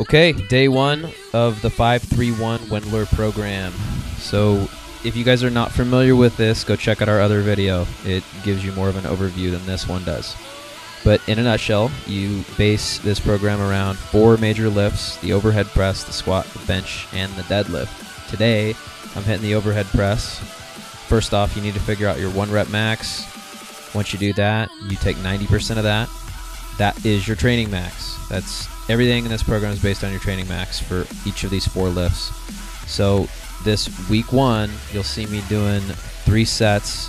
Okay, day one of the 531 Wendler program. So if you guys are not familiar with this, go check out our other video. It gives you more of an overview than this one does. But in a nutshell, you base this program around 4 major lifts: the overhead press, the squat, the bench, and the deadlift. Today, I'm hitting the overhead press. First off, you need to figure out your 1 rep max. Once you do that, you take 90% of that. That is your training max. That's everything in this program is based on your training max for each of these 4 lifts. So this week 1, you'll see me doing 3 sets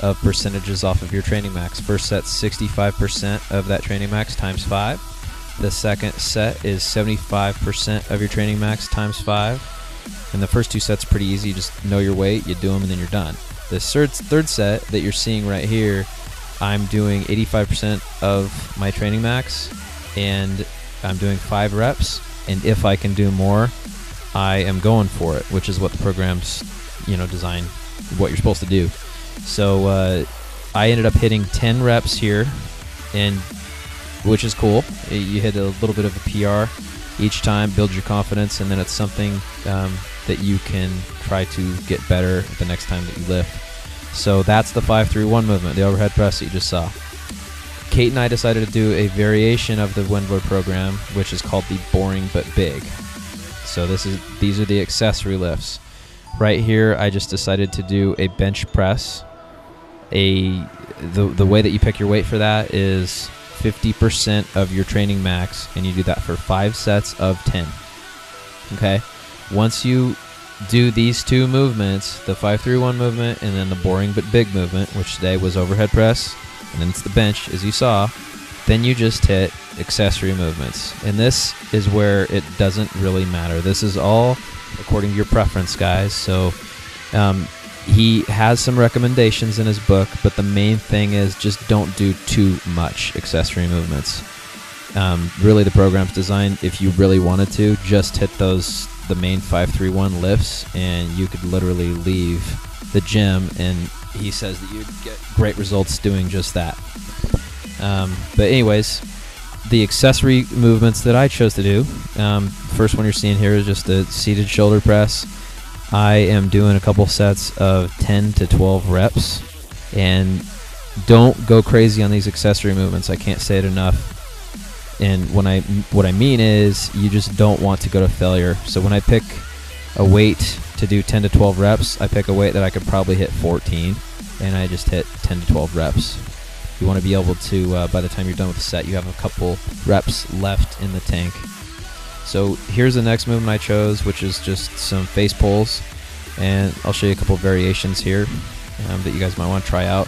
of percentages off of your training max. First set, 65% of that training max times 5. The second set is 75% of your training max times 5. And the first 2 sets are pretty easy. You just know your weight, you do them, and then you're done. The third set that you're seeing right here, I'm doing 85% of my training max, and I'm doing 5 reps, and if I can do more, I am going for it, which is what the program's, designed, what you're supposed to do. So I ended up hitting 10 reps here, and which is cool. You hit a little bit of a PR each time, build your confidence, and then it's something that you can try to get better the next time that you lift. So that's the 5-3-1 movement, the overhead press that you just saw. Kate and I decided to do a variation of the Wendler program, which is called the boring but big. So these are the accessory lifts. Right here, I just decided to do a bench press. The way that you pick your weight for that is 50% of your training max, and you do that for 5 sets of 10. Okay? Once you do these 2 movements, the 5-3-1 movement and then the boring but big movement, which today was overhead press, and then it's the bench, as you saw, then you just hit accessory movements. And this is where it doesn't really matter. This is all according to your preference, guys. So he has some recommendations in his book, but the main thing is just don't do too much accessory movements. Really, the program's designed, if you really wanted to, just hit the main 5-3-1 lifts, and you could literally leave the gym, and he says that you'd get great results doing just that. But anyways, the accessory movements that I chose to do, first one you're seeing here is just a seated shoulder press. I am doing a couple sets of 10 to 12 reps, and don't go crazy on these accessory movements. I can't say it enough. And what I mean is, you just don't want to go to failure. So when I pick a weight to do 10 to 12 reps, I pick a weight that I could probably hit 14, and I just hit 10 to 12 reps. You want to be able to, by the time you're done with the set, you have a couple reps left in the tank. So here's the next movement I chose, which is just some face pulls, and I'll show you a couple variations here that you guys might want to try out.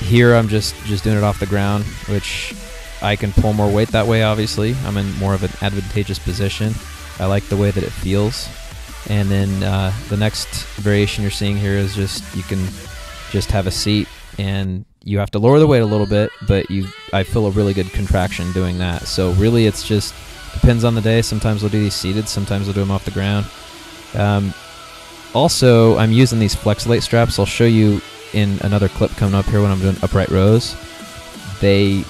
Here I'm just doing it off the ground, which I can pull more weight that way. Obviously, I'm in more of an advantageous position. I like the way that it feels. And then the next variation you're seeing here is you can just have a seat, and you have to lower the weight a little bit, but I feel a really good contraction doing that. So really, it's just depends on the day. Sometimes we'll do these seated, sometimes we'll do them off the ground. Also, I'm using these flexolate straps. I'll show you in another clip coming up here when I'm doing upright rows. They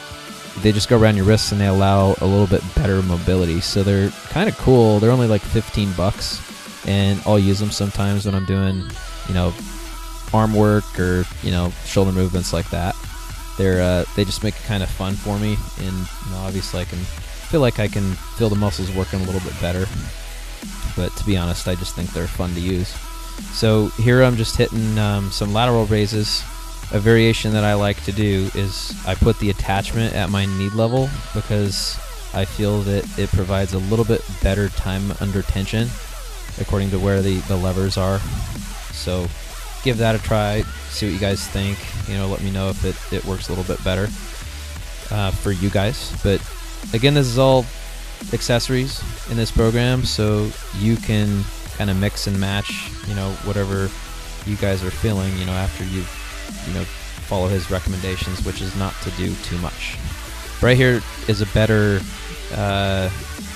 just go around your wrists, and they allow a little bit better mobility. So they're kind of cool. They're only like $15, and I'll use them sometimes when I'm doing, arm work or shoulder movements like that. They just make it kind of fun for me, and obviously I feel like I can feel the muscles working a little bit better. But to be honest, I just think they're fun to use. So here I'm just hitting some lateral raises. A variation that I like to do is I put the attachment at my knee level, because I feel that it provides a little bit better time under tension according to where the levers are. So give that a try, see what you guys think. Let me know if it works a little bit better for you guys. But again, this is all accessories in this program, so you can kind of mix and match whatever you guys are feeling after you follow his recommendations, which is not to do too much. Right here is a better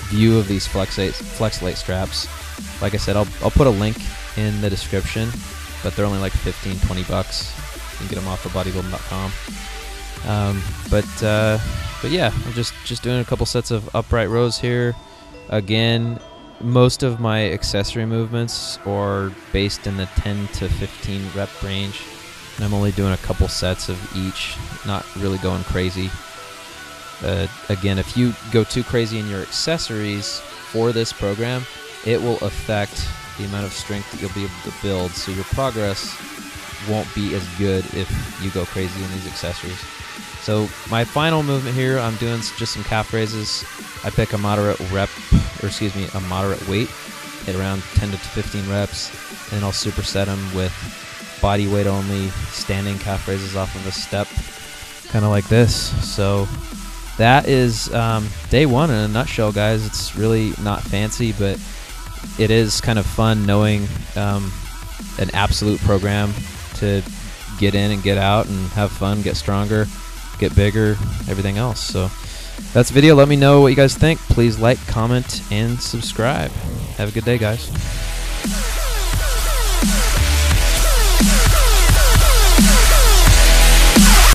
view of these flexolate straps. Like I said, I'll put a link in the description, but they're only like $15-20. You can get them off of bodybuilding.com. But yeah, I'm just doing a couple sets of upright rows here. Again, most of my accessory movements are based in the 10 to 15 rep range, and I'm only doing a couple sets of each, not really going crazy. Again, if you go too crazy in your accessories for this program, it will affect the amount of strength that you'll be able to build, so your progress won't be as good if you go crazy in these accessories. So my final movement here, I'm doing just some calf raises. I pick a moderate a moderate weight, hit around 10 to 15 reps, and I'll superset them with body weight only standing calf raises off of a step, kind of like this. So that is day one in a nutshell, guys. It's really not fancy, but it is kind of fun knowing an absolute program to get in and get out and have fun, get stronger, get bigger, everything else. So that's the video. Let me know what you guys think. Please like, comment, and subscribe. Have a good day, guys.